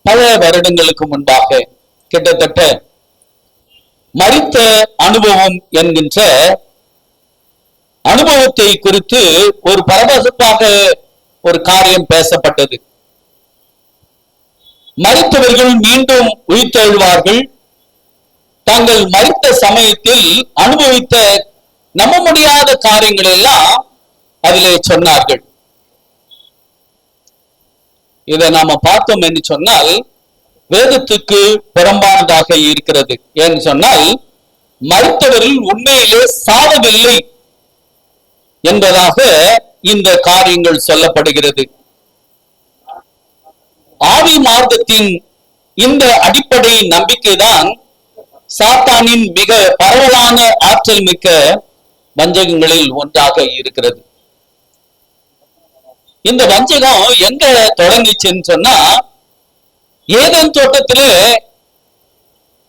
பல வருடங்களுக்கு முன்பாக கிட்டத்தட்ட மரித்த அனுபவம் என்கின்ற அனுபவத்தை குறித்து ஒரு பரபரப்பாக ஒரு காரியம் பேசப்பட்டது. மரித்தவர்கள் மீண்டும் உயிர்த்தெழுவார்கள், தாங்கள் மரித்த சமயத்தில் அனுபவித்த நம்ப முடியாத காரியங்கள் எல்லாம் அதிலே சொன்னார்கள். இதை நாம பார்த்தோம் என்று சொன்னால் வேதத்துக்கு புறம்பானதாக இருக்கிறது. ஏன்னு சொன்னால் மரித்தவர்கள் உண்மையிலே சாவவில்லை என்பதாக இந்த காரியங்கள் சொல்லப்படுகிறது. ஆவி மார்க்கத்தின் இந்த அடிப்படை நம்பிக்கைதான் சாத்தானின் மிக பரவலான ஆற்றல் மிக்க வஞ்சகங்களில் ஒன்றாக இருக்கிறது. இந்த வஞ்சகம் எங்க தொடங்கிச்சுன்னு சொன்னா, ஏதேன் தோட்டத்திலே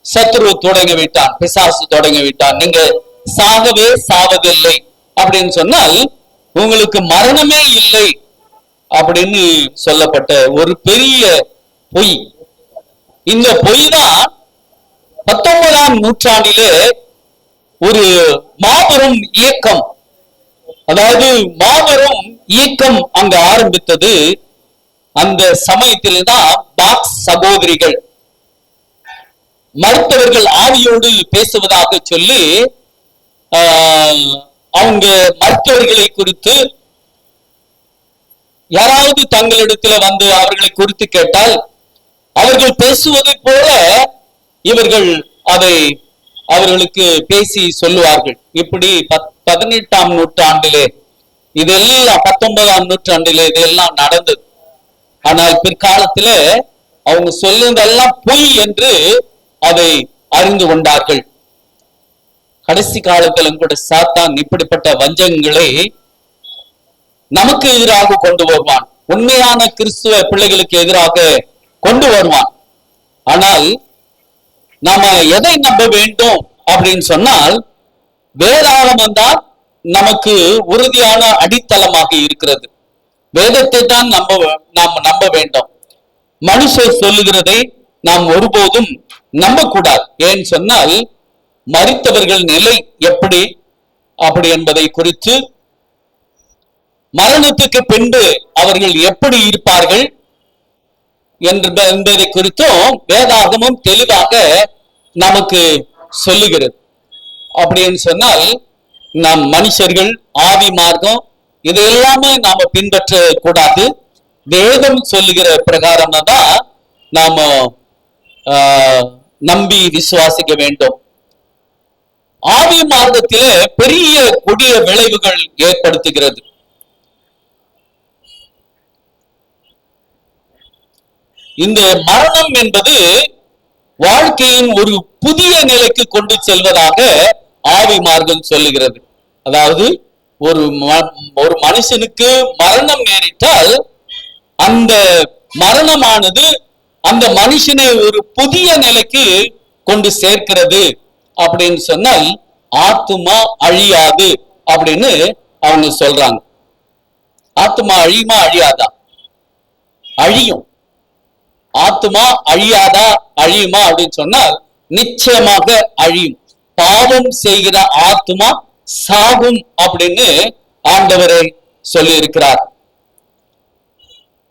சத்ரு தொடங்கி விட்டான், பிசாசு தொடங்கி விட்டான். நீங்க சாகவே சாவதில்லை அப்படின்னு சொன்னால் உங்களுக்கு மரணமே இல்லை அப்படின்னு சொல்லப்பட்ட ஒரு பெரிய பொய். இந்த பொய் தான் 19ஆம் நூற்றாண்டிலே ஒரு மாபெரும் இயக்கம், அதாவது மாபெரும் இயக்கம் அங்க ஆரம்பித்தது. அந்த சமயத்தில் தான் பாக்ஸ் சகோதரிகள் மருத்துவர்கள் ஆவியோடு பேசுவதாக சொல்லி அவங்க மருத்துவர்களை குறித்து யாராவது தங்களிடத்துல வந்து அவர்களை குறித்து கேட்டால் அவர்கள் பேசுவதை போல இவர்கள் அதை அவர்களுக்கு பேசி சொல்லுவார்கள். இப்படி 18ஆம் நூற்றாண்டிலே இதெல்லாம் 19ஆம் நூற்றாண்டிலே இதெல்லாம் நடந்தது. ஆனால் பிற்காலத்துல அவங்க சொல்லுவதெல்லாம் பொய் என்று அதை அறிந்து கொண்டார்கள். கடைசி காலத்திலும் கூட சாத்தான் இப்படிப்பட்ட வஞ்சகங்களை நமக்கு எதிராக கொண்டு வருவான், உண்மையான கிறிஸ்துவ பிள்ளைகளுக்கு எதிராக கொண்டு வருவான். ஆனால் நாம எதை நம்ப வேண்டும் அப்படின்னு சொன்னால் வேதாகமம் தான் நமக்கு உறுதியான அடித்தளமாக இருக்கிறது. வேதத்தை தான் நாம் நம்ப வேண்டும். மனுஷர் சொல்லுகிறதை நாம் ஒருபோதும் நம்பக்கூடாது. ஏன்னு சொன்னால் மரித்தவர்கள் நிலை எப்படி அப்படி என்பதை குறித்து, மரணத்துக்கு பின்பு அவர்கள் எப்படி இருப்பார்கள் என்பதை குறித்தும் வேதாகமும் தெளிவாக நமக்கு சொல்லுகிறது. அப்படின்னு சொன்னால் நம் மனுஷர்கள் ஆவி மார்க்கம் இது எல்லாமே நாம பின்பற்ற கூடாது. வேதம் சொல்லுகிற பிரகாரம் தான் நாம நம்பி விசுவாசிக்க வேண்டும். ஆவி மார்க்கத்திலே பெரிய கொடிய விளைவுகள் ஏற்படுத்துகிறது. இந்த மரணம் என்பது வாழ்க்கையின் ஒரு புதிய நிலைக்கு கொண்டு செல்வதாக ஆவி மார்க்கம் சொல்லுகிறது. அதாவது ஒரு மனுஷனுக்கு மரணம் நேரிட்டால் அந்த மரணமானது அந்த மனுஷனை ஒரு புதிய நிலைக்கு கொண்டு சேர்க்கிறது. அப்படின்னு சொன்னால் ஆத்துமா அழியாது அப்படின்னு அவங்க சொல்றாங்க. ஆத்துமா அழியுமா அழியாதா? அழியும். ஆத்துமா அழியாதா அழியுமா அப்படின்னு சொன்னால் நிச்சயமாக அழியும். பாவம் செய்கிற ஆத்துமா சாகும் அப்படின்னு ஆண்டவரை சொல்லி இருக்கிறார்.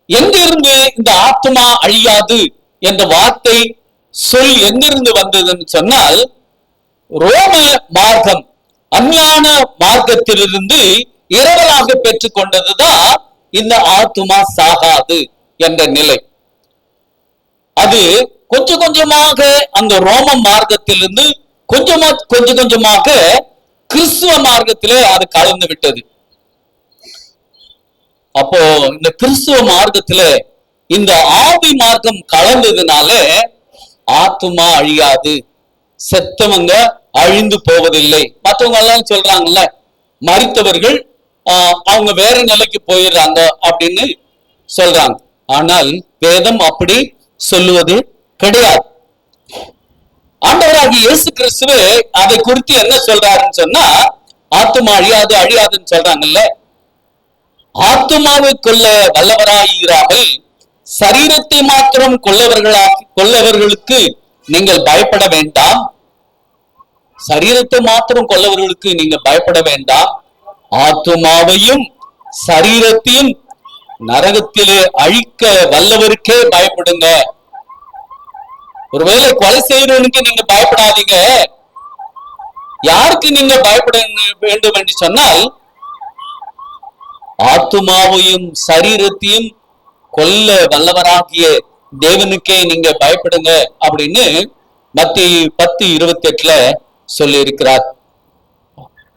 எங்கிருந்து இந்த ஆத்துமா அழியாது என்ற வார்த்தை சொல் எங்கிருந்து வந்ததுன்னு சொன்னால் ரோம மார்க்கம் அஞ்ஞான மார்க்கத்திலிருந்து இரவலாக பெற்றுக் கொண்டதுதான் இந்த ஆத்துமா சாகாது என்ற நிலை. அது கொஞ்சம் கொஞ்சமாக அந்த ரோம மார்க்கத்திலிருந்து கொஞ்சம் கொஞ்சமாக கிறிஸ்துவ மார்க்கத்திலே அது கலந்து விட்டது. அப்போ இந்த கிறிஸ்துவ மார்க்கத்துல இந்த ஆவி மார்க்கம் கலந்ததுனால ஆத்துமா அழியாது, செத்தவங்க அழிந்து போவதில்லை. மற்றவங்க எல்லாம் சொல்றாங்கல்ல மரித்தவர்கள் அவங்க வேற நிலைக்கு போயிடுறாங்க அப்படின்னு சொல்றாங்க. ஆனால் வேதம் அப்படி சொல்லுவது கிடையாது. ஆண்டவராகிய இயேசு கிறிஸ்து அதை குறித்து என்ன சொல்றாருன்னு சொன்னா ஆத்துமா அழியாது அழியாதுன்னு சொல்றாங்கல்ல. ஆத்துமாவை கொள்ள வல்லவராயிராமல் சரீரத்தை மாத்திரம் கொல்லவர்களுக்கு நீங்கள் பயப்பட வேண்டாம். சரீரத்தை மாத்திரம் கொல்லவர்களுக்கு நீங்க பயப்பட வேண்டாம். ஆத்துமாவையும் சரீரத்தையும் நரகத்திலே அழிக்க வல்லவருக்கே பயப்படுங்க. ஒருவேளை கொலை செய்யறவனுக்கு நீங்க பயப்படாதீங்க. யாருக்கு நீங்க பயப்பட வேண்டும் என்று சொன்னால், ஆத்துமாவையும் சரீரத்தையும் கொல்ல வல்லவராகிய தேவனுக்கே நீங்க பயப்படுங்க அப்படின்னு மத்தேயு 10:28 சொல்லி இருக்கிறார்.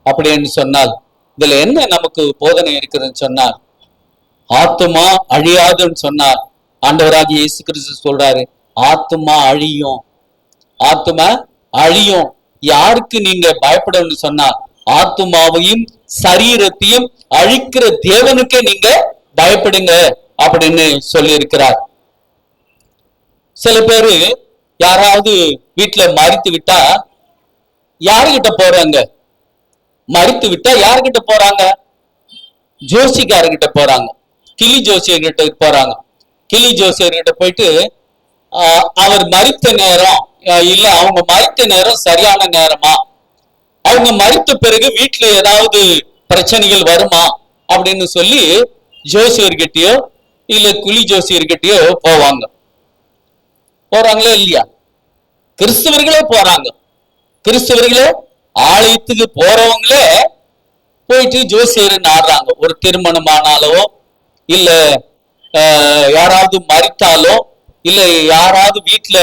அப்படின்னு சொன்னால் இதுல என்ன நமக்கு போதனை இருக்குதுன்னு சொன்னார், ஆத்துமா அழியாதுன்னு சொன்னார். ஆண்டவராகிய இயேசு கிறிஸ்து சொல்றாரு, ஆத்துமா அழியும், ஆத்துமா அழியும். யாருக்கு நீங்க பயப்படணும்னு சொன்னா, ஆத்துமாவையும் சரீரத்தையும் அழிக்கிற தேவனுக்கே நீங்க பயப்படுங்க அப்படின்னு சொல்லி இருக்கிறார். சில பேரு யாராவது வீட்டுல மரித்து விட்டா யாருகிட்ட போறாங்க? மரித்து விட்டா யாருகிட்ட போறாங்க? ஜோசிக்காரர்கிட்ட போறாங்க, கிளி ஜோசியர்கிட்ட போறாங்க. கிளி ஜோசியர்கிட்ட போயிட்டு அவர் மரித்த நேரம் இல்ல, அவங்க மரித்த நேரம் சரியான நேரமா, அவங்க மரித்த பிறகு வீட்டுல ஏதாவது பிரச்சனைகள் வருமா அப்படின்னு சொல்லி ஜோசியர்கிட்டயோ இல்ல குழி ஜோசியர்கிட்டயோ போவாங்க. போறாங்களே இல்லையா? கிறிஸ்தவர்களே போறாங்க. கிறிஸ்தவர்களே ஆலயத்துக்கு போறவங்களே போயிட்டு ஜோசியர் நாடுறாங்க. ஒரு திருமணமானாலோ இல்ல யாராவது மரித்தாலோ இல்ல யாராவது வீட்டுல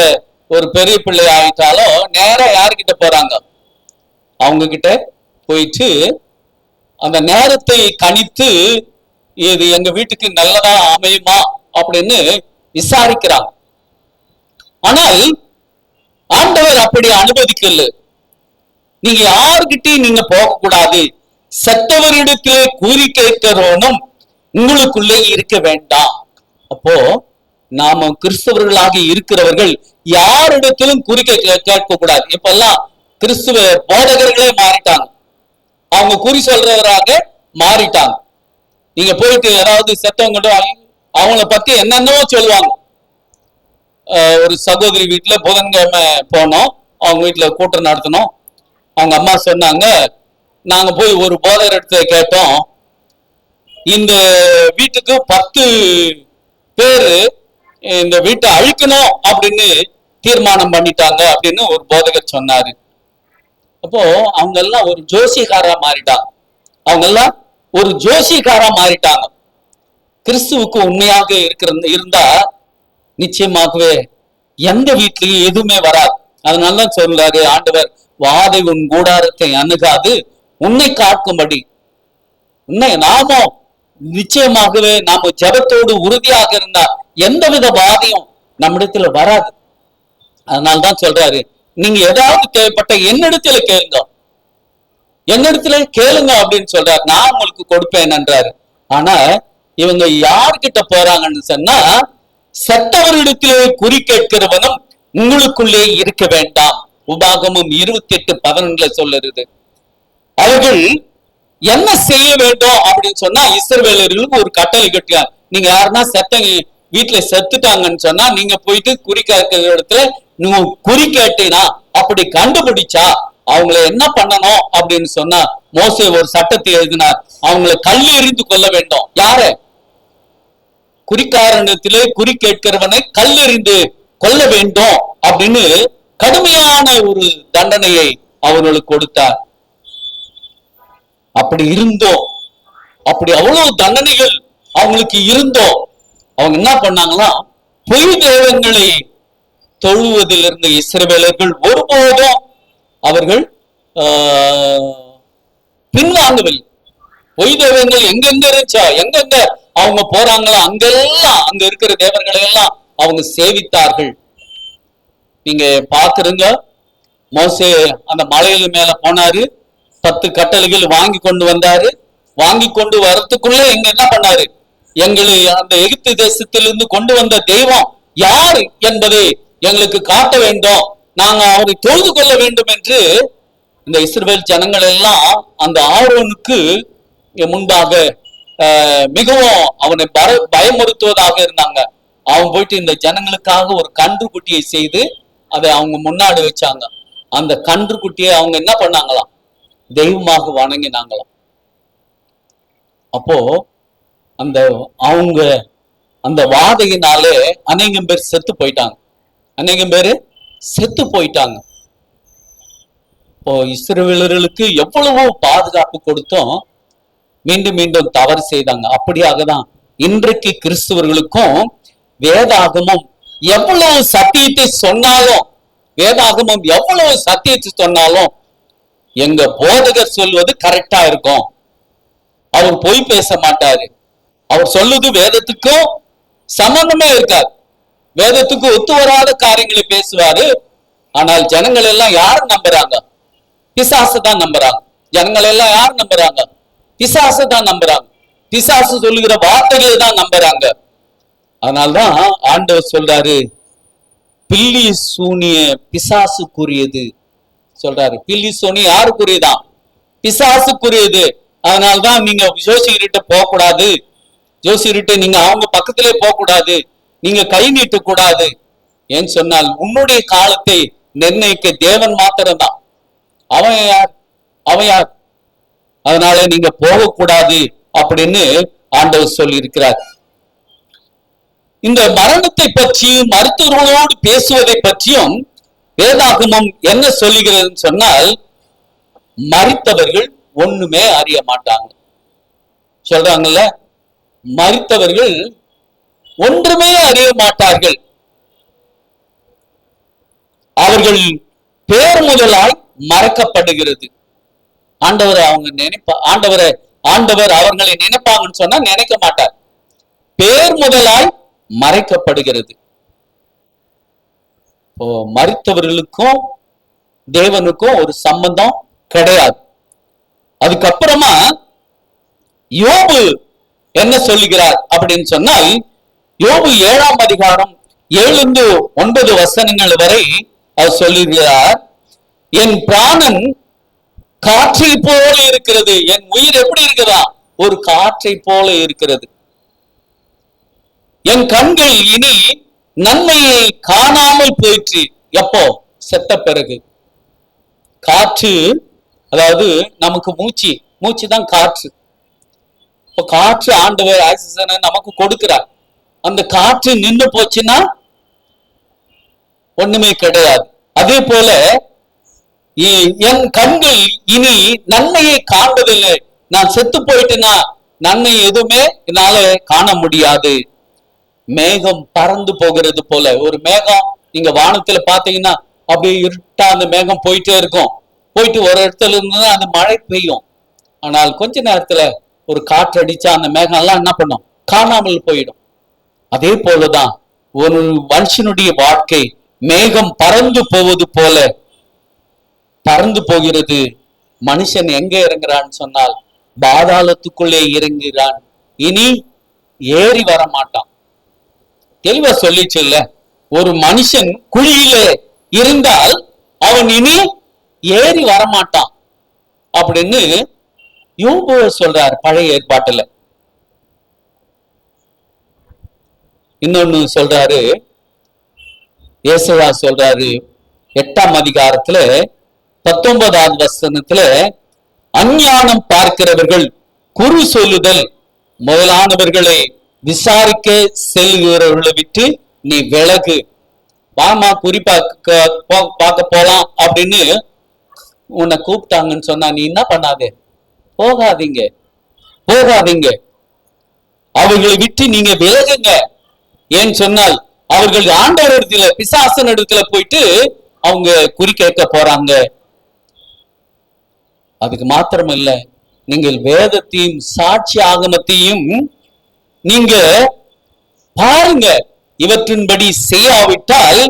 ஒரு பெரிய பிள்ளை ஆயிட்டாலோ நேரா யாருக்கிட்ட போறாங்க? அவங்க கிட்ட போயிட்டு அந்த நேரத்தை கணித்து இது எங்க வீட்டுக்கு நல்லதா அமையுமா அப்படின்னு விசாரிக்கிறாங்க. ஆனால் ஆண்டவர் அப்படி அனுமதிக்கல. நீங்க யாருக்கிட்டையும் நீங்க போக கூடாது. செத்தவரிடத்திலே கூறி கேட்கிறவனும் உங்களுக்குள்ளே இருக்க வேண்டாம். அப்போ நாம கிறிஸ்தவர்களாக இருக்கிறவர்கள் யாரிடத்திலும் குறிக்க கேட்க கூடாது. இப்ப எல்லாம் கிறிஸ்துவ போதகர்களே மாறிட்டாங்க, அவங்க குறி சொல்றவராக மாறிட்டாங்க. நீங்க போயிட்டு ஏதாவது செத்தவங்க அவங்கள பத்தி என்னென்னவோ சொல்லுவாங்க. ஒரு சகோதரி வீட்டுல புதன்கிழமை போனோம், அவங்க வீட்டுல கூட்டம் நடத்தணும். அவங்க அம்மா சொன்னாங்க, நாங்க போய் ஒரு போதகர் இடத்துல கேட்டோம், இந்த வீட்டுக்கு 10 பேரு இந்த வீட்டை அழிக்கணும் அப்படின்னு தீர்மானம் பண்ணிட்டாங்க அப்படின்னு ஒரு போதகர் சொன்னாரு. அப்போ அவங்க எல்லாம் ஒரு ஜோசியக்காரா மாறிட்டாங்க. அவங்க எல்லாம் ஒரு ஜோசியக்காரா மாறிட்டாங்க. கிறிஸ்துவுக்கு உண்மையாக இருந்தா நிச்சயமாகவே எந்த வீட்லயும் எதுவுமே வராது. அதனாலதான் சொல்றாரு ஆண்டவர், வாதை உன் கூடாரத்தை அணுகாது உன்னை காக்கும்படி. உன்னை நாம நிச்சயமாகவே நாம ஜபத்தோடு உறுதியாக இருந்தா எந்தவித வாதையும் நம்மிடத்துல வராது. அதனால்தான் சொல்றாரு, நீங்க ஏதாவது தேவைப்பட்ட என்னிடத்துல கேளுங்க, என்னிடத்துல கேளுங்க அப்படின்னு சொல்றாரு, நான் உங்களுக்கு கொடுப்பேன் என்றாரு. ஆனா இவங்க யார்கிட்ட போறாங்கன்னு சொன்னா, செத்தவரிடத்திலே குறி கேட்கிறவனும் உங்களுக்குள்ளே இருக்க வேண்டாம். உபாகமம் 28:11 சொல்லுறது. அவர்கள் என்ன செய்ய வேண்டும் அப்படின்னு சொன்னா, இஸ்ரவேலர்களுக்கு ஒரு கட்டளை கட்டினார். நீங்க யாருன்னா வீட்டுல செத்துட்டாங்கன்னு சொன்னா, நீங்க போயிட்டு குறி கேட்கிற இடத்துல நீங்க குறி கேட்டீங்கன்னா, அப்படி கண்டுபிடிச்சா அவங்களை என்ன பண்ணணும் அப்படின்னு சொன்னா, மோசே ஒரு சட்டத்தை எழுதினார், அவங்களை கல் எறிந்து கொள்ள வேண்டும். யார? குறிக்காரனத்திலே குறி கேட்கிறவனை கல் எறிந்து கொள்ள வேண்டும் அப்படின்னு கடுமையான ஒரு தண்டனையை அவர்களுக்கு கொடுத்தார். அப்படி இருந்தோம், அப்படி அவ்வளவு தண்டனைகள் அவங்களுக்கு இருந்தோம். அவங்க என்ன பண்ணாங்களா, பொய் தெய்வங்களை தொழுவதில் இருந்த இஸ்ரவேலர்கள் ஒருபோதும் அவர்கள் பின்வாங்கவில்லை. பொய் தெய்வங்கள் எங்கெங்க இருந்துச்சா, எங்கெங்க அவங்க போறாங்களோ அங்கெல்லாம் அங்க இருக்கிற தேவர்களை எல்லாம் அவங்க சேவித்தார்கள். நீங்க பாக்குறீங்க, மோசே அந்த மலையில மேல போனாரு, 10 கட்டளைகள் வாங்கி கொண்டு வந்தாரு. வாங்கி கொண்டு வரத்துக்குள்ள எங்க என்ன பண்ணாரு, எங்களை அந்த எகிப்து தேசத்திலிருந்து கொண்டு வந்த தெய்வம் யார் என்பதை எங்களுக்கு காட்ட வேண்டும், நாங்க அவரை தொழுது கொள்ள வேண்டும் என்று இந்த இஸ்ரவேல் ஜனங்கள் எல்லாம் அந்த ஆரோனுக்கு முன்பாக மிகவும் அவனை பயமுறுத்துவதாக இருந்தாங்க. அவங்க போயிட்டு இந்த ஜனங்களுக்காக ஒரு கன்று குட்டியை செய்து அதை அவங்க முன்னாடி வச்சாங்க. அந்த கன்று குட்டியை அவங்க என்ன பண்ணாங்களாம்? தெய்வமாக வணங்கினாங்களாம். அப்போ அந்த அவங்க அந்த வாதையினாலே அநேகம் பேர் செத்து போயிட்டாங்க. இப்போ இஸ்ரவேலர்களுக்கு எவ்வளவோ பாதுகாப்பு கொடுத்தும் மீண்டும் மீண்டும் தவறு செய்தாங்க. அப்படியாக தான் இன்றைக்கு கிறிஸ்தவர்களுக்கும் வேதாகமம் எவ்வளவு சத்தியத்தை சொன்னாலும் எங்க போதகர் சொல்வது கரெக்டா இருக்கும். அவர் பொய் பேச மாட்டாரு. அவர் சொல்லுது வேதத்துக்கும் சம்பந்தமே இருக்காது. வேதத்துக்கு ஒத்து வராத காரியங்களை பேசுவாரு. ஆனால் ஜனங்கள் எல்லாம் யாரு நம்புறாங்க? பிசாசு தான் நம்புறாங்க. ஜனங்கள் எல்லாம் யாரு நம்புறாங்க? பிசாசு தான் நம்புறாங்க. பிசாசு சொல்லுகிற வார்த்தைகளை தான் நம்புறாங்க. அதனால்தான் ஆண்டவர் சொல்றாரு, பில்லி சூனிய பிசாசுக்குரியது சொல்றாரு. பில்லி சூனி யாருக்குரியதான்? பிசாசுக்குரியது. அதனால்தான் நீங்க ஜோசியர்கிட்ட போக கூடாது. ஜோசியர்கிட்ட நீங்க அவங்க பக்கத்திலே போக கூடாது. நீங்க கை நீட்ட கூடாது. ஏன்னு சொன்னால் உன்னுடைய காலத்தை நிர்ணயிக்க தேவன் மாத்திரம்தான். அவன் யார்? அதனால நீங்க போகக்கூடாது அப்படின்னு ஆண்டவர் சொல்லி இருக்கிறார். இந்த மரணத்தை பற்றியும் மருத்துவர்களோடு பேசுவதை பற்றியும் வேதாகமம் என்ன சொல்லுகிறதுன்னு சொன்னால், மரித்தவர்கள் ஒண்ணுமே அறிய மாட்டாங்க சொல்றாங்கல்ல. மரித்தவர்கள் ஒன்றுமே அறிய மாட்டார்கள். அவர்கள் பேர் முதலாய் மறக்கப்படுகிறது. ஆண்டவர் அவர்களை நினைப்பாங்கன்னு சொன்னா நினைக்க மாட்டார். பேர் முதலாய் மறைக்கப்படுகிறது. மரித்தவர்களுக்கும் தேவனுக்கும் ஒரு சம்பந்தம் கிடையாது. அதுக்கப்புறமா யோபு என்ன சொல்லுகிறார் அப்படின்னு சொன்னால், யோபு 7ஆம் அதிகாரம் 7-9 வசனங்கள் வரை அவர் சொல்லுகிறார். என் பிராணன் காற்றை போல இருக்கிறது. என் உயிர் எப்படி இருக்குதா? ஒரு காற்றை போல இருக்கிறது. என் கண்கள் இனி நன்மையை காணாமல் போயிற்று. எப்போ? செத்த பிறகு. காற்று, அதாவது நமக்கு மூச்சு தான் காற்று. இப்போ காற்று ஆண்டவர் ஆக்சிஜனை நமக்கு கொடுக்கிறார். அந்த காற்று நின்று போச்சுன்னா ஒண்ணுமே கிடையாது. அதே போல என் கண்கள் இனி நன்மையை காண்பதில்லை. நான் செத்து போயிட்டேன்னா நன்மை எதுவுமே என்னால காண முடியாது. மேகம் பறந்து போகிறது போல. ஒரு மேகம் நீங்க வானத்துல பாத்தீங்கன்னா அப்படியே இருட்டா அந்த மேகம் போயிட்டே இருக்கும். போயிட்டு ஒரு இடத்துல இருந்து அந்த மழை பெய்யும். ஆனால் கொஞ்ச நேரத்துல ஒரு காற்று அடிச்சா அந்த மேகம் எல்லாம் என்ன பண்ணும்? காணாமல் போயிடும். அதே போலதான் ஒரு மனுஷனுடைய வாழ்க்கை மேகம் பறந்து போவது போல பறந்து போகிறது. மனுஷன் எங்க இறங்குறான்னு சொன்னால் பாதாளத்துக்குள்ளே இறங்குகிறான். இனி ஏறி வர மாட்டான். தெளிவா சொல்லிச்சு இல்ல, ஒரு மனுஷன் குழியிலே இருந்தால் அவன் இனி ஏறி வரமாட்டான் அப்படின்னு யோபு சொல்றார் பழைய ஏற்பாட்டுல. இன்னொன்னு சொல்றாரு, ஏசாயா சொல்றாரு 8ஆம் அதிகாரத்துல 19ஆவது வசனத்துல, அஞ்ஞானம் பார்க்கிறவர்கள் குறி சொல்லுதல் முதலானவர்களை விசாரிக்க செல்கிறவர்களை விட்டு நீ விலகு. வாமா குறி பார்க்க போலாம் அப்படின்னு உன்னை கூப்பிட்டாங்கன்னு சொன்னா நீ என்ன பண்ணாதே? போகாதீங்க. அவர்களை விட்டு நீங்க விலகுங்க. ஏன்னு சொன்னால் அவர்கள் ஆண்டவர் இடத்துல, பிசாசன் இடத்துல போயிட்டு அவங்க குறி கேட்க போறாங்க. அதுக்கு மாத்திரம் இல்ல, நீங்கள் வேதத்தையும் சாட்சி ஆகமத்தையும் நீங்க பாருங்க. இவற்றின்படி செய்யாவிட்டால்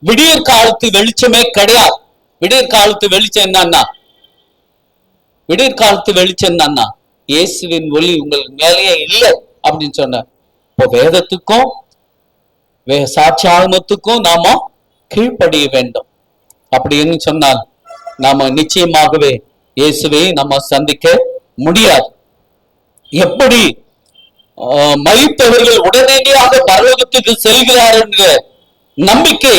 விடியற் காலத்து வெளிச்சமே கிடையாது. விடியற் காலத்து வெளிச்சம் என்னன்னா இயேசுவின் ஒளி உங்கள் மேலேயே இல்லை அப்படின்னு சொன்னார். இப்போ வேதத்துக்கும் சாட்சி ஆகமத்துக்கும் நாம கீழ்ப்படிய வேண்டும். அப்படின்னு சொன்னால் நாம நிச்சயமாகவே இயேசுவை நம்ம சந்திக்க முடியாது. எப்படி மரித்தவர்கள் உடனடியாக பரலோகத்துக்கு செல்கிறார் என்ற நம்பிக்கை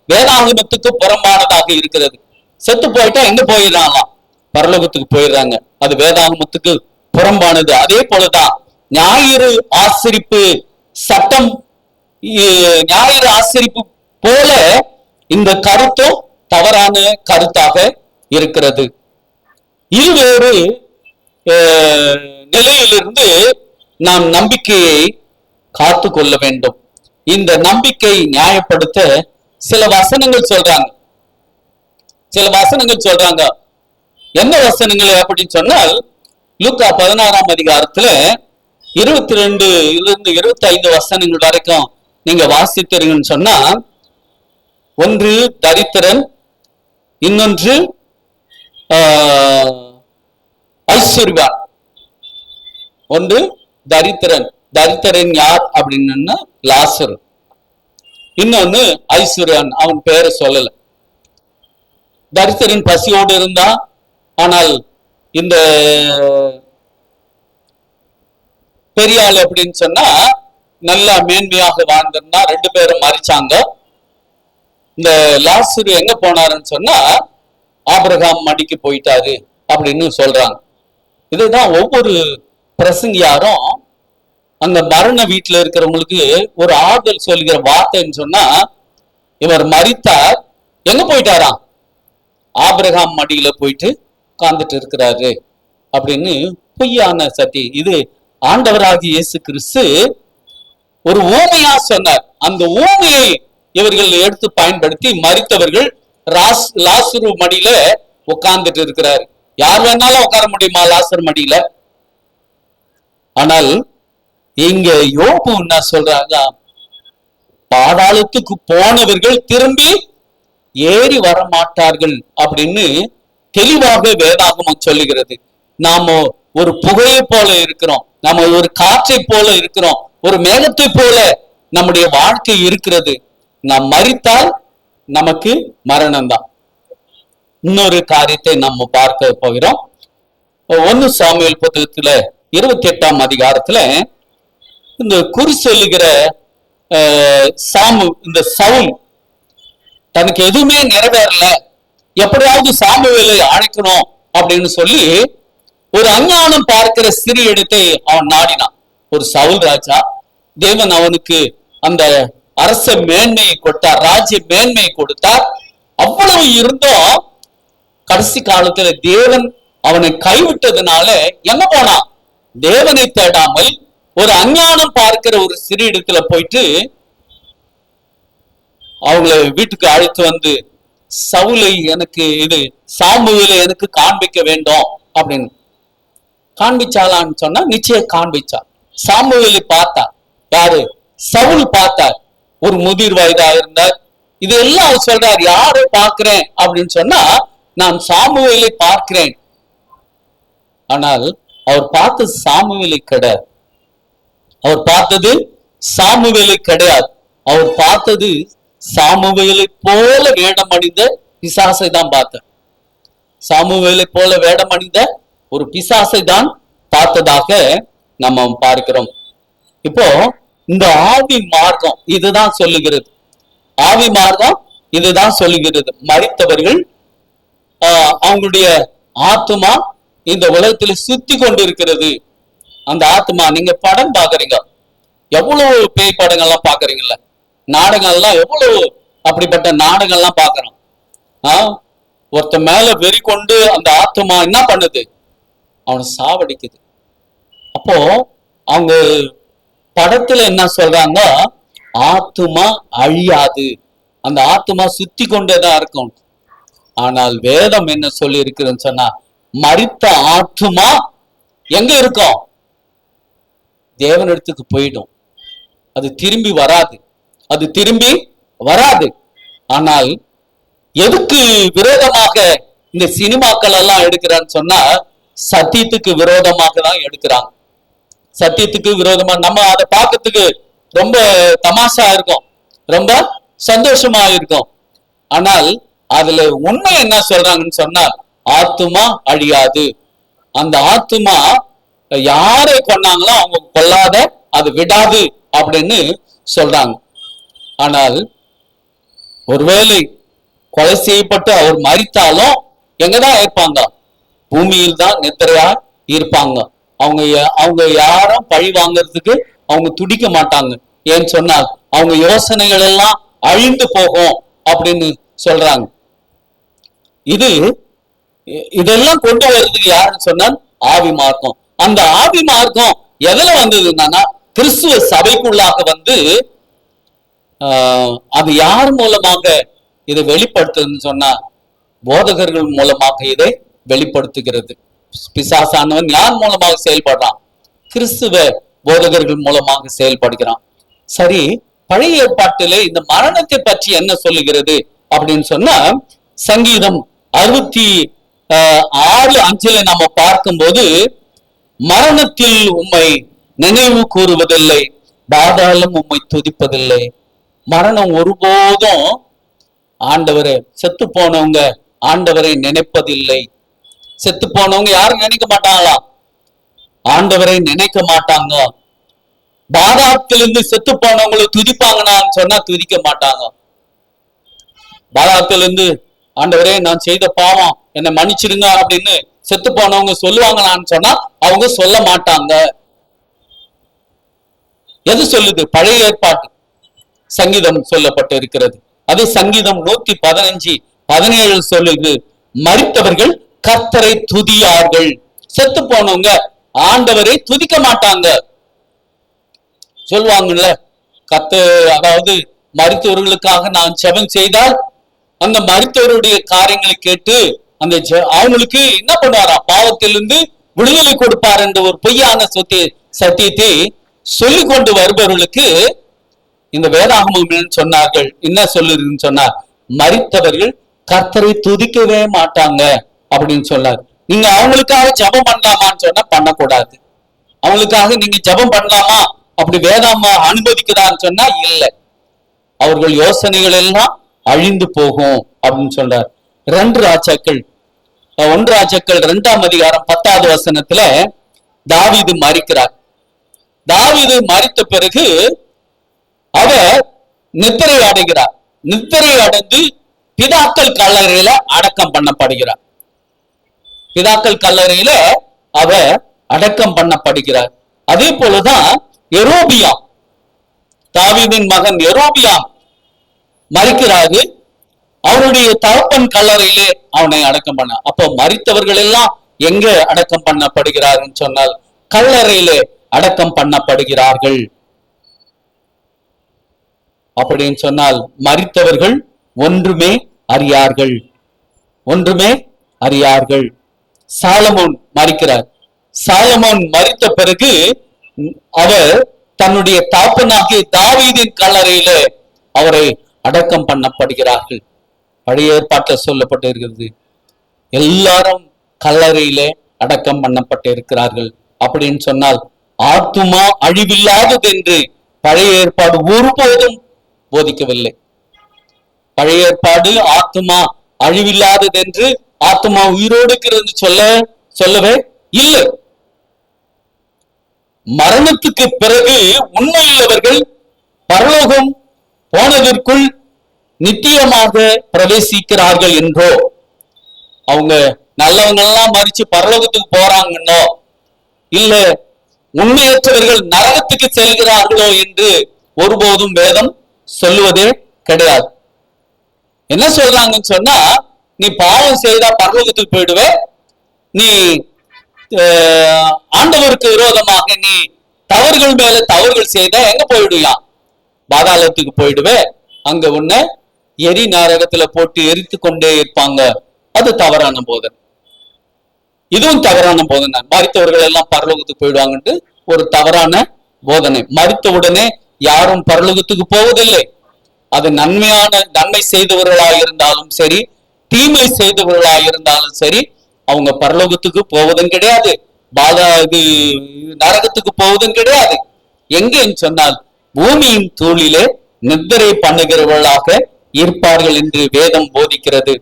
வேதாகமத்துக்கு புறம்பானதாக இருக்கிறது. செத்து போயிட்டா எங்க போயிடலாம்? பரலோகத்துக்கு போயிடுறாங்க. அது வேதாகமத்துக்கு புறம்பானது. அதே போலதான் ஞாயிறு ஆசரிப்பு சட்டம், ஞாயிறு ஆசரிப்பு போல இந்த கருத்தும் தவறான கருத்தாக இருக்கிறது. இருவேறு நிலையிலிருந்து நாம் நம்பிக்கையை காத்து கொள்ள வேண்டும். இந்த நம்பிக்கை நியாயப்படுத்த சில வசனங்கள் சொல்றாங்க. என்ன வசனங்கள் அப்படின்னு சொன்னால், லூக்கா 16ஆம் அதிகாரத்துல 22 இருந்து 25 வசனங்கள் வரைக்கும் நீங்க வாசித்தீங்கன்னு சொன்னா, ஒன்று தரித்திரன், இன்னொன்று ஐஸ்வர்யான். ஒன்று தரித்திரன் யார் அப்படின்னா லாசரு. இன்னொன்னு ஐஸ்வர்யான், அவன் பேரை சொல்லல. தரித்திரன் பசியோடு இருந்தா, ஆனால் இந்த பெரியாள் அப்படின்னு சொன்னா நல்லா மேன்மையாக வாழ்ந்திருந்தா. 2 பேரும் மறிச்சாங்க. இந்த லாசரு எங்க போனாருன்னு சொன்னா ஆபிரகாம் மடிக்கு போயிட்டாரு அப்படின்னு சொல்றாங்க. இதுதான் ஒவ்வொரு பிரசங்கியாரும் அந்த மரண வீட்டுல இருக்கிறவங்களுக்கு ஒரு ஆறுதல் சொல்லுகிற வார்த்தைன்னு சொன்னா, இவர் மரித்தார், எங்க போயிட்டாராம்? ஆபிரகாம் மடியில போயிட்டு உட்கார்ந்துட்டு இருக்கிறாரு அப்படின்னு பொய்யான சத்தி. இது ஆண்டவராகிய இயேசு கிறிஸ்து ஒரு ஊமையா சொன்னார். அந்த ஊமையை இவர்கள் எடுத்து பயன்படுத்தி மரித்தவர்கள் லாசரு மடியில உட்கார்ந்துட்டு இருக்கிறார். யார் வேணாலும் உட்கார முடியுமா லாசர் மடியில? ஆனால் இங்க யோபு என்ன சொல்றாங்க, பாதாளத்துக்கு போனவர்கள் திரும்பி ஏறி வர மாட்டார்கள் அப்படின்னு தெளிவாக வேதாகமம் சொல்லுகிறது. நாம ஒரு புகையை போல இருக்கிறோம், நாம ஒரு காற்றை போல இருக்கிறோம், ஒரு மேகத்தை போல நம்முடைய வாழ்க்கை இருக்கிறது. நாம் மரித்தால் நமக்கு மரணம் தான். இன்னொரு காரியத்தை நம்ம பார்க்க போகிறோம். 1 சாமுவேல் புத்தகத்துல 28ஆம் அதிகாரத்துல இந்த குறி சொல்லுகிற இந்த சவுல் தனக்கு எதுவுமே நிறைவேறல, எப்படியாவது சாமுவேலை அழைக்கணும் அப்படின்னு சொல்லி ஒரு அஞ்ஞானம் பார்க்கிற சிறு இடத்தை அவன் நாடினான். ஒரு சவுல் ராஜா, தேவன் அவனுக்கு அந்த அரச மேன்மையை கொடுத்தார், ராஜ்ய மேன்மையை கொடுத்தார். அவ்வளவு இருந்தும் கடைசி காலத்துல தேவன் அவனை கைவிட்டதுனால எங்க போனான்? தேவனை தேடாமல் ஒரு அஞ்ஞானம் பார்க்கிற ஒரு சிறு இடத்துல போயிட்டு அவங்களை வீட்டுக்கு அழைத்து வந்து, சவுலை எனக்கு சாமுவேலை எனக்கு காண்பிக்க வேண்டும் அப்படின்னு காண்பிச்சாலான்னு சொன்னா நிச்சயம் காண்பிச்சா. சாமுவேலை பார்த்தா, யாரு? சவுல் பார்த்தார். ஒரு முதிர் வயதா இருந்தார். இதெல்லாம் அவர் சொல்றார், யாரை பார்க்கிறேன் அப்படின்னு சொன்னா நான் சாமுவேலை பார்க்கிறேன். ஆனால் அவர் பார்த்தது சாமுவேலை கிடையாது. அவர் பார்த்தது சாமுவேலை கிடையாது. அவர் பார்த்தது சாமுவேலை போல வேடம் அணிந்த பிசாசை தான் பார்த்தார். சாமுவேலை போல வேடம் அணிந்த ஒரு பிசாசை தான் பார்த்ததாக நம்ம பார்க்கிறோம். இப்போ இந்த ஆவி மார்க்கம் இதுதான் சொல்லுகிறது. ஆவி மார்க்கம் இதுதான் சொல்லுகிறது. மரித்தவர்கள் அவங்களுடைய ஆத்மா இந்த உலகத்துல சுத்தி கொண்டு இருக்கிறது. அந்த ஆத்மா, நீங்க படம் பாக்குறீங்க, எவ்வளவு பேய் படங்கள்லாம் பாக்குறீங்கல்ல, நாடகங்கள்லாம் எவ்வளவு அப்படிப்பட்ட நாடகங்கள்லாம் பாக்குறோம். ஒருத்த மேல வெறி கொண்டு அந்த ஆத்மா என்ன பண்ணுது? அவனை சாவடிக்குது. அப்போ அவங்க படத்துல என்ன சொல்றாங்க? ஆத்மா அழியாது, அந்த ஆத்மா சுத்தி கொண்டேதான் இருக்கும். ஆனால் வேதம் என்ன சொல்லி இருக்குன்னு சொன்னா, மரித்த ஆத்மா எங்க இருக்கும்? தேவனிடத்துக்கு போயிடும். அது திரும்பி வராது, அது திரும்பி வராது. ஆனால் எதுக்கு விரோதமாக இந்த சினிமாக்கள் எல்லாம் எடுக்கிறான்னு சொன்னா, சத்தியத்துக்கு விரோதமாக தான் எடுக்கிறாங்க. சத்தியத்துக்கு விரோதமா நம்ம அதை பார்க்கறதுக்கு ரொம்ப தமாஷா இருக்கும், ரொம்ப சந்தோஷமா இருக்கும். ஆனால் அதுல உண்மை என்ன சொல்றாங்கன்னு சொன்னா, ஆத்துமா அழியாது. அந்த ஆத்துமா யாரை கொண்டாங்களோ அவங்க கொல்லாத அது விடாது அப்படின்னு சொல்றாங்க. ஆனால் ஒருவேளை கொலை செய்யப்பட்டு அவர் மரித்தாலும் எங்கதான் இருப்பாங்க? பூமியில் தான் நித்திரையா இருப்பாங்க. அவங்க யாரும் பழி வாங்கறதுக்கு அவங்க துடிக்க மாட்டாங்க. ஏன்னு சொன்னால் அவங்க யோசனைகள் எல்லாம் அழிந்து போகும் அப்படின்னு சொல்றாங்க. இதெல்லாம் கொண்டு வர்றதுக்கு யாருன்னு சொன்னால் ஆவி மார்க்கம். அந்த ஆவி மார்க்கம் எதுல வந்ததுன்னா கிறிஸ்துவ சபைக்குள்ளாக வந்து அது யார் மூலமாக இதை வெளிப்படுத்துதுன்னு சொன்னா போதகர்கள் மூலமாக இதை வெளிப்படுத்துகிறது. பிசாசானவன் யார் மூலமாக செயல்படுறான்? கிறிஸ்துவ போதகர்கள் மூலமாக செயல்படுகிறான். சரி, பழைய ஏற்பாட்டிலே இந்த மரணத்தை பற்றி என்ன சொல்லுகிறது அப்படின்னு சொன்னா சங்கீதம் 66:5 நம்ம பார்க்கும்போது, மரணத்தில் உம்மை நினைவு கூறுவதில்லை, பாதாளம் உம்மை துதிப்பதில்லை. மரணம் ஒருபோதும் ஆண்டவரை, செத்து போனவங்க ஆண்டவரை நினைப்பதில்லை. செத்து போனவங்க யாரும் நினைக்க மாட்டாங்களா? ஆண்டவரை நினைக்க மாட்டாங்க. பாதாளத்திலிருந்து செத்து போனவங்களை துதிப்பாங்கன்னு சொன்னா துதிக்க மாட்டாங்க. பாதாளத்திலிருந்து ஆண்டவரே நான் செய்த பாவம் என்னை மன்னிச்சிடுங்க அப்படின்னு செத்து போனவங்க சொல்லுவாங்களான்னு சொன்னா அவங்க சொல்ல மாட்டாங்க. எது சொல்லுது? பழைய ஏற்பாட்டு சங்கீதம் சொல்லப்பட்டு இருக்கிறது. அதே சங்கீதம் 115:17 சொல்லுது, மரித்தவர்கள் கர்த்தரை துதியார்கள். செத்து போனவங்க ஆண்டவரை துதிக்க மாட்டாங்க. சொல்லுவாங்கல்ல, அதாவது மரித்தவர்களுக்காக நான் ஜெபம் செய்தால் அந்த மரித்தவருடைய காரியங்களை கேட்டு அந்த அவங்களுக்கு என்ன பண்ணுவாரா? பாவத்திலிருந்து விடுதலை கொடுப்பார் என்ற ஒரு பொய்யான சத்தியத்தை சொல்லிக் கொண்டு வருபவர்களுக்கு இந்த வேதாகமம் சொன்னார்கள். என்ன சொல்லுதுன்னு சொன்னார், மரித்தவர்கள் கர்த்தரை துதிக்கவே மாட்டாங்க அப்படின்னு சொன்னார். நீங்க அவங்களுக்காக ஜெபம் பண்ணலாமான்னு சொன்னா பண்ணக்கூடாது. அவங்களுக்காக நீங்க ஜெபம் பண்ணலாமா அப்படி வேதாமா அனுமதிக்கிறான்னு சொன்னா இல்லை. அவர்கள் யோசனைகள் எல்லாம் அழிந்து போகும் அப்படின்னு சொல்றார். 1 ராஜாக்கள் 2:10 தாவீது மரிக்கிறார். தாவீது மரித்த பிறகு அவர் நித்திரை அடைகிறார். நித்திரை அடைந்து பிதாக்கள் கல்லறையில அடக்கம் பண்ணப்படுகிறார். பிதாக்கள் கல்லறையில அவர் அடக்கம் பண்ணப்படுகிறார். அதே போலதான் யெரொபெயாம், தாவீதின் மகன் யெரொபெயாம் மரிக்கிறாரு. அவருடைய தகப்பன் கல்லறையிலே அவனை அடக்கம் பண்ண. அப்போ மரித்தவர்கள் எல்லாம் எங்க அடக்கம் பண்ணப்படுகிறார்கள் சொன்னால் கல்லறையிலே அடக்கம் பண்ணப்படுகிறார்கள். அப்படின்னு சொன்னால் மரித்தவர்கள் ஒன்றுமே அறியார்கள், ஒன்றுமே அறியார்கள். சாலமோன் மரிக்கிறார். சாலமோன் மரித்த பிறகு அவர் தன்னுடைய தாப்பனாகிய தாவீதின் கல்லறையிலே அவரை அடக்கம் பண்ணப்படுகிறார்கள். பழைய ஏற்பாட்டில் சொல்லப்பட்டு இருக்கிறது, எல்லாரும் கல்லறையிலே அடக்கம் பண்ணப்பட்டு இருக்கிறார்கள். அப்படின்னு சொன்னால் ஆத்துமா அழிவில்லாதது என்று பழைய ஏற்பாடு ஒருபோதும் போதிக்கவில்லை. பழைய ஏற்பாடு ஆத்துமா அழிவில்லாதது என்று, ஆத்துமா உயிரோடு இருக்கிறது சொல்லவே இல்லை. மரணத்துக்கு பிறகு உண்மையுள்ளவர்கள் பரலோகம் போனதற்குள் நித்தியமாக பிரவேசிக்கிறார்கள் என்றோ, அவங்க நல்லவங்க எல்லாம் மரிச்சு பரலோகத்துக்கு போறாங்கன்னோ, இல்ல உண்மையற்றவர்கள் நரகத்துக்கு செல்கிறார்களோ என்று ஒருபோதும் வேதம் சொல்லுவதே கிடையாது. என்ன சொல்றாங்கன்னு சொன்னா, நீ பாவம் செய்தா பரலோகத்துக்கு போயிடுவே, நீ ஆண்டவருக்கு விரோதமாக நீ தவறுகள் மேல தவறுகள் செய்தா எங்க போயிடுயா? பாதாளத்துக்கு போயிடுவே. அங்க உன்ன எரி நரகத்துல போட்டு எரித்து கொண்டே இருப்பாங்க. அது தவறான போதனை. இதுவும் தவறான போதனை. மரித்தவர்கள் எல்லாம் பரலோகத்துக்கு போயிடுவாங்கன்ட்டு ஒரு தவறான போதனை. மரித்த உடனே யாரும் பரலோகத்துக்கு போவதில்லை. அது நன்மை செய்தவர்களாக இருந்தாலும் சரி, தீமை செய்தவர்களாக இருந்தாலும் சரி, அவங்க பரலோகத்துக்கு போவதும் கிடையாது, நரகத்துக்கு போவதும் கிடையாது. எங்கன்னு சொன்னால் பூமியின் தூளிலே நித்திரை பண்ணுகிறவர்களாக இருப்பார்கள் என்று வேதம் போதிக்கிறது.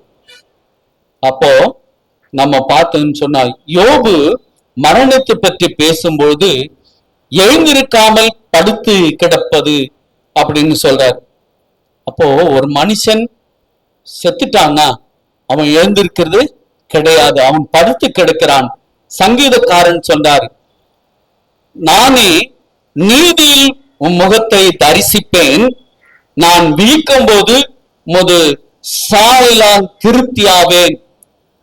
அப்போ நம்ம பார்த்தோம்னு சொன்னால் யோபு மரணத்தை பற்றி பேசும்போது எழுந்திருக்காமல் படுத்து கிடப்பது அப்படின்னு சொல்றார். அப்போ ஒரு மனுஷன் செத்துட்டான்னா அவன் எழுந்திருக்கிறது கிடையாது, அவன் படுத்து கிடக்கிறான். சங்கீதக்காரன் சொல்றார், நானே நீதியில் உன் முகத்தை தரிசிப்பேன், நான் விழிக்கும் போது உமது சாயலால் திருப்தியாவேன்.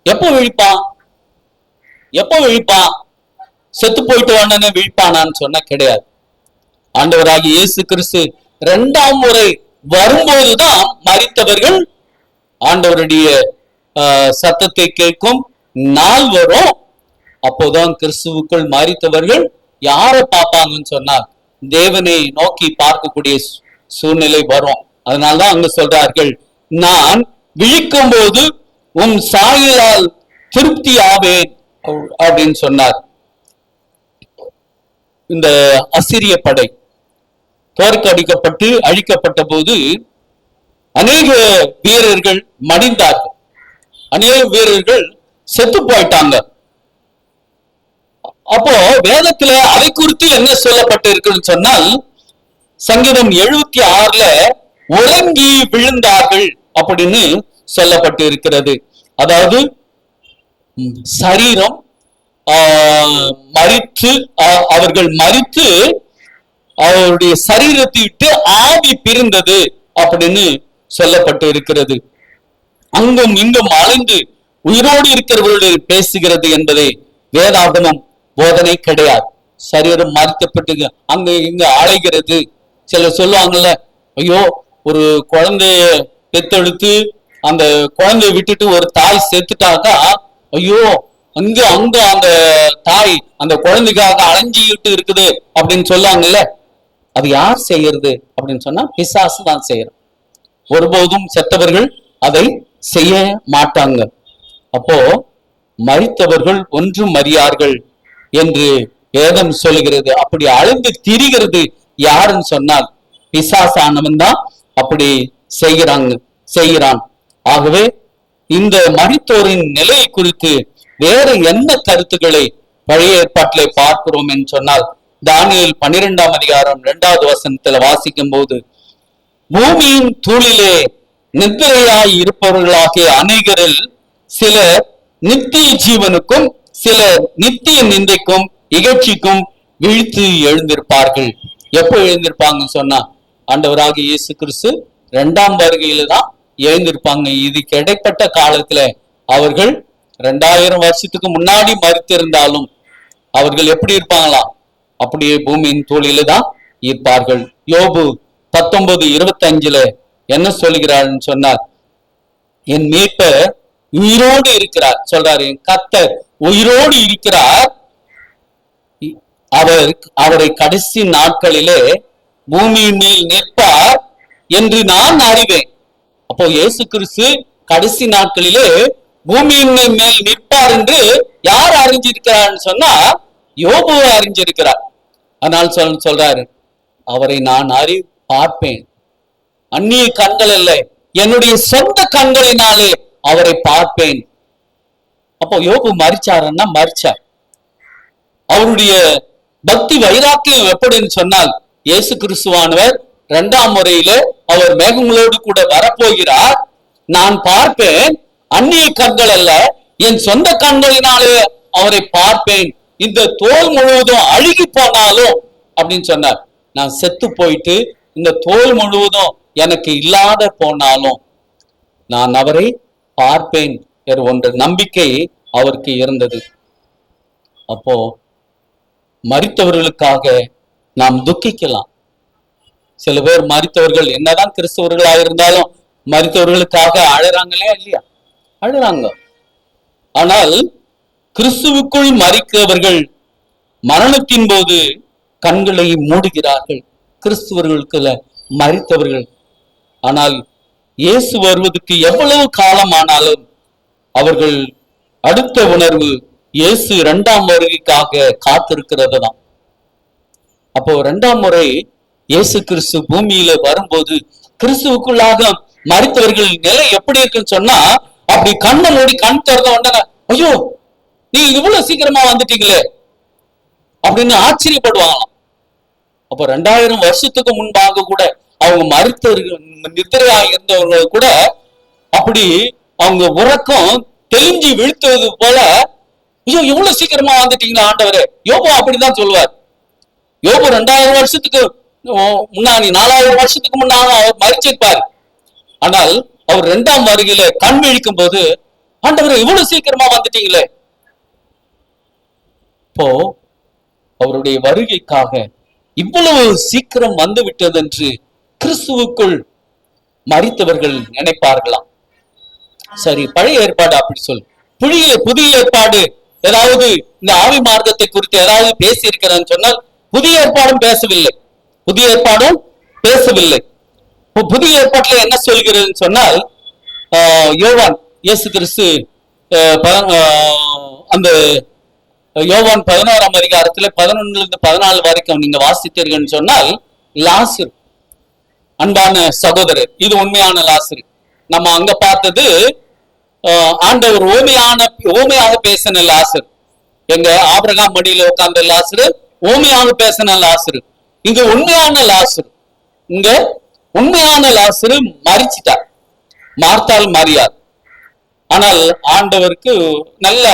எப்போ விழிப்பான்? எப்போ விழிப்பான்? செத்து போயிட்டு வானே விழிப்பானான்னு சொன்னா கிடையாது. ஆண்டவராகிய இயேசு கிறிஸ்து 2ஆம் முறை வரும்போதுதான் மரித்தவர்கள் ஆண்டவருடைய சத்தத்தை கேட்கும் நாள் வரும். அப்போதான் கிறிஸ்துவுக்குள் மரித்தவர்கள் யாரை பார்ப்பாங்கன்னு சொன்னா தேவனை நோக்கி பார்க்கக்கூடிய சூழ்நிலை வரும். அதனாலதான் அங்க சொல்றார்கள், நான் விழிக்கும் போது உன் சாயலால் திருப்தி ஆவேன் அப்படின்னு சொன்னார். இந்த அசிரிய படை தோற்கடிக்கப்பட்டு அழிக்கப்பட்ட போது அநேக வீரர்கள் மடிந்தார்கள், அநேக வீரர்கள் செத்து போயிட்டாங்க. அப்போ வேதத்துல அதை குறித்து என்ன சொல்லப்பட்டு இருக்குன்னு சொன்னால், சங்கீதம் 76ல உறங்கி விழுந்தார்கள் அப்படின்னு சொல்லப்பட்டு இருக்கிறது. அதாவது சரீரம் மரித்து, அவர்கள் மரித்து அவருடைய சரீரத்தை விட்டு ஆவி பிரிந்தது அப்படின்னு சொல்லப்பட்டு இருக்கிறது. அங்கும் இங்கும் அலைந்து உயிரோடு இருக்கிறவர்களுடைய பேசுகிறது என்பதை வேதாகமம் போதனை கிடையாது. சரீரம் மறுக்கப்பட்டு அங்க இங்க அலைகிறது. சிலர் சொல்லுவாங்கல்ல, ஐயோ ஒரு குழந்தைய பெத்தெடுத்து அந்த குழந்தைய விட்டுட்டு ஒரு தாய் செத்துட்டாக்கா, ஐயோ அங்க அங்க அந்த தாய் அந்த குழந்தைக்காக அலைஞ்சிக்கிட்டு இருக்குது அப்படின்னு சொல்லுவாங்கல்ல. அது யார் செய்யறது அப்படின்னு சொன்னா பிசாசு தான் செய்யறது. ஒருபோதும் செத்தவர்கள் அதை செய்ய மாட்டாங்க. அப்போ மரித்தவர்கள் ஒன்றும் அறியார்கள் என்று வேதம் சொல்லுகிறது. அப்படி அழிந்து திரிகிறது யாருன்னு சொன்னால் பிசாசானவன் தான் அப்படி செய்கிறான். ஆகவே இந்த மரித்தோரின் நிலையை குறித்து வேற என்ன கருத்துக்களை பழைய ஏற்பாட்டிலே பார்க்கிறோம் என்று சொன்னால், தானியேல் 12ஆம் அதிகாரம் 2வது வசனத்துல வாசிக்கும் போது, பூமியின் தூளிலே நித்திரையாய் இருப்பவர்களாகிய அநேகரில் சிலர் நித்திய ஜீவனுக்கும் சிலர் நித்திய நிந்தைக்கும் இகழ்ச்சிக்கும் விழித்து எழுந்திருப்பார்கள். எப்போ எழுந்திருப்பாங்கன்னு சொன்னா ஆண்டவராகிய இயேசு கிறிஸ்து 2ஆம் வருகையில தான் எழுந்திருப்பாங்க. இதுக்கு இடைப்பட்ட காலத்துல அவர்கள் 2000 வருஷத்துக்கு முன்னாடி மரித்திருந்தாலும் அவர்கள் எப்படி இருப்பாங்களாம்? அப்படியே பூமியின் தூளில தான் இருப்பார்கள். யோபு 19:25 என்ன சொல்லுகிறார்னு சொன்னார், என் மீட்பர் உயிரோடு இருக்கிறார் சொல்றாரு. என் கர்த்தர் உயிரோடு இருக்கிறார், அவரை கடைசி நாட்களிலே பூமியின் மேல் நிற்பார் என்று நான் அறிவேன். அப்போ இயேசு கிறிஸ்து கடைசி நாட்களிலே பூமியின் மேல் நிற்பார் என்று யார் அறிஞ்சிருக்கிறார்னு சொன்னா யோபு அறிஞ்சிருக்கிறார். அதனால் சொல்றாரு, அவரை நான் பார்ப்பேன், அந்நிய கண்கள் அல்ல, என்னுடைய சொந்த கண்களினாலே அவரை பார்ப்பேன். அப்போ யோபு மரிச்சாருன்னா மரிச்சார். அவருடைய பக்தி வைராக்கியம் எப்படின்னு சொன்னால், இயேசு கிறிஸ்துவானவர் 2ஆம் முறையில அவர் மேகங்களோடு கூட வரப்போகிறார், நான் பார்ப்பேன், அந்நிய கண்கள் அல்ல, என் சொந்த கண்களினாலே அவரை பார்ப்பேன், இந்த தோல் முழுவதும் அழுகி போனாலும் அப்படின்னு சொன்னார். நான் செத்து போயிட்டு இந்த தோல் முழுவதும் எனக்கு இல்லாத போனாலும் நான் அவரை பார்ப்பேன் என்ற ஒன்று நம்பிக்கை அவருக்கு இருந்தது. அப்போ மரித்தவர்களுக்காக நாம் துக்கிக்கலாம். சில பேர் மரித்தவர்கள் என்னதான் கிறிஸ்தவர்களாக இருந்தாலும் மரித்தவர்களுக்காக அழறாங்களே இல்லையா? அழுறாங்க. ஆனால் கிறிஸ்துவுக்குள் மரித்தவர்கள் மரணத்தின் போது கண்களை மூடுகிறார்கள், கிறிஸ்துவர்களுக்குள்ள மரித்தவர்கள். ஆனால் இயேசு வருவதற்கு எவ்வளவு காலம் ஆனாலும் அவர்கள் அடுத்த உணர்வு இயேசு 2ஆம் வருகைக்காக காத்திருக்கிறது தான். அப்போ 2ஆம் முறை இயேசு கிறிஸ்து பூமியில வரும்போது கிறிஸ்துவுக்குள்ளாக மரித்தவர்கள் நிலை எப்படி இருக்குன்னு சொன்னா, அப்படி கண்ணை மூடி கண் திறந்த உடனே, ஐயோ நீ இவ்வளவு சீக்கிரமா வந்துட்டீங்களே அப்படின்னு ஆச்சரியப்படுவாங்களாம். அப்போ 2000 வருஷத்துக்கு முன்பாக கூட அவங்க மரித்து நித்திரையா இருந்தவர்கள் கூட அப்படி அவங்க உறக்கம் தெளிஞ்சு விழுத்தது போல, ஐயோ இவ்வளவு சீக்கிரமா வந்துட்டீங்களா ஆண்டவரே. யோபு அப்படிதான் சொல்லுவார். யோபு 2000 வருஷத்துக்கு முன்னாடி 4000 வருஷத்துக்கு முன்னாடி அவர் மரிச்சிருப்பார். ஆனால் அவர் 2ஆம் வருகையில கண் விழிக்கும் போது, ஆண்டவரே இவ்வளவு சீக்கிரமா வந்துட்டீங்களே. இப்போ அவருடைய வருகைக்காக இவ்வளவு சீக்கிரம் வந்து விட்டது என்று கிறிஸ்துவுக்குள் மரித்தவர்கள் நினைப்பார்களாம். சரி, பழைய ஏற்பாடு அப்படி சொல்லு, புதிய ஏற்பாடு ஏதாவது இந்த ஆவி மார்க்கத்தை குறித்து ஏதாவது பேசி இருக்கிறான்னு சொன்னால் புதிய ஏற்பாடும் பேசவில்லை. புதிய ஏற்பாட்டுல என்ன சொல்கிறதுன்னு சொன்னால், யோவான் இயேசு கிறிஸ்து அந்த யோவான் 11ஆம் அதிகாரத்துல 11-14 வரைக்கும் நீங்க வாசித்தீர்கள்னு சொன்னால், லாசரு அன்பான சகோதரர், இது உண்மையான லாசரு. நம்ம அங்க பார்த்தது ஆண்டவர் ஓமையாக பேசின லாசரு. எங்க ஆபிரகாம் மடியில உட்கார்ந்த லாசரு ஓமையாக பேசின லாசரு. இங்க உண்மையான லாசரு மரிச்சிட்டார், மார்த்தாள் மரியார். ஆனால் ஆண்டவருக்கு நல்ல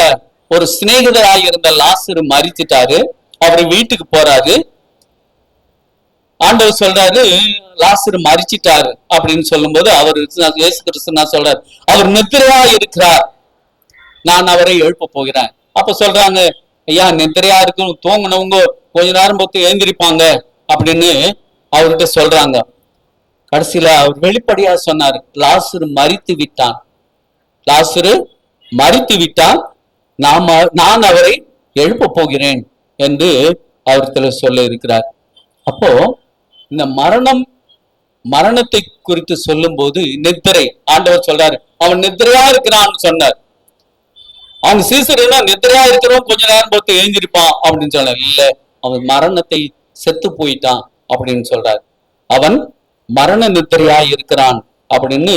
ஒரு சிநேகிதராக இருந்த லாசரு மரிச்சிட்டாரு. அவர் வீட்டுக்கு போறாரு. ஆண்டவர் சொல்றாரு லாசரு மரிச்சிட்டாரு அப்படின்னு சொல்லும் போது அவர் இயேசு கிறிஸ்து சொல்றாரு, அவர் நித்திரையா இருக்கிறார், நான் அவரை எழுப்ப போகிறேன். அப்ப சொல்றாங்க, ஐயா நித்திரையா இருக்கும், தூங்கினவங்க கொஞ்ச நேரம் பொறுத்து எழுந்திருப்பாங்க அப்படின்னு அவர்கிட்ட சொல்றாங்க. கடைசியில அவர் வெளிப்படையா சொன்னார், லாசரு மரித்து விட்டான், நான் அவரை எழுப்ப போகிறேன் என்று அவர்கிட்ட சொல்ல இருக்கிறார். அப்போ இந்த மரணத்தை குறித்து சொல்லும் போது நித்திரை, ஆண்டவர் சொல்றாரு அவன் நித்திரையா இருக்கிறான்னு சொன்னார். அவங்க சீசர்னா நித்திரையா இருக்கிறவன் கொஞ்ச நேரம் பொறுத்து எழுந்திருப்பான் அப்படின்னு சொன்னார். இல்ல, அவன் மரணத்தை செத்து போயிட்டான் அப்படின்னு சொல்றார். அவன் மரண நித்திரையா இருக்கிறான் அப்படின்னு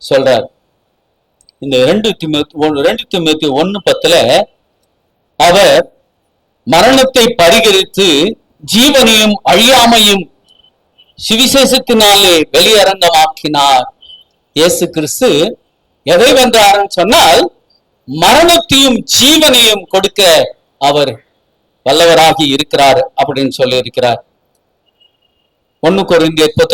சொல்றார். இந்த 2 தீமோத்தேயு 1:10 அவர் மரணத்தை பரிகரித்து ஜீவனையும் அழியாமையும் சுவிசேஷத்தினாலே வெளியரங்கமாக்கினார். இயேசு கிறிஸ்து எதை வென்றார்னு சொன்னால் மரணத்தையும் ஜீவனையும் கொடுக்க அவர் வல்லவராகி இருக்கிறார் அப்படின்னு சொல்லி இருக்கிறார். 1 கொரிந்தியர்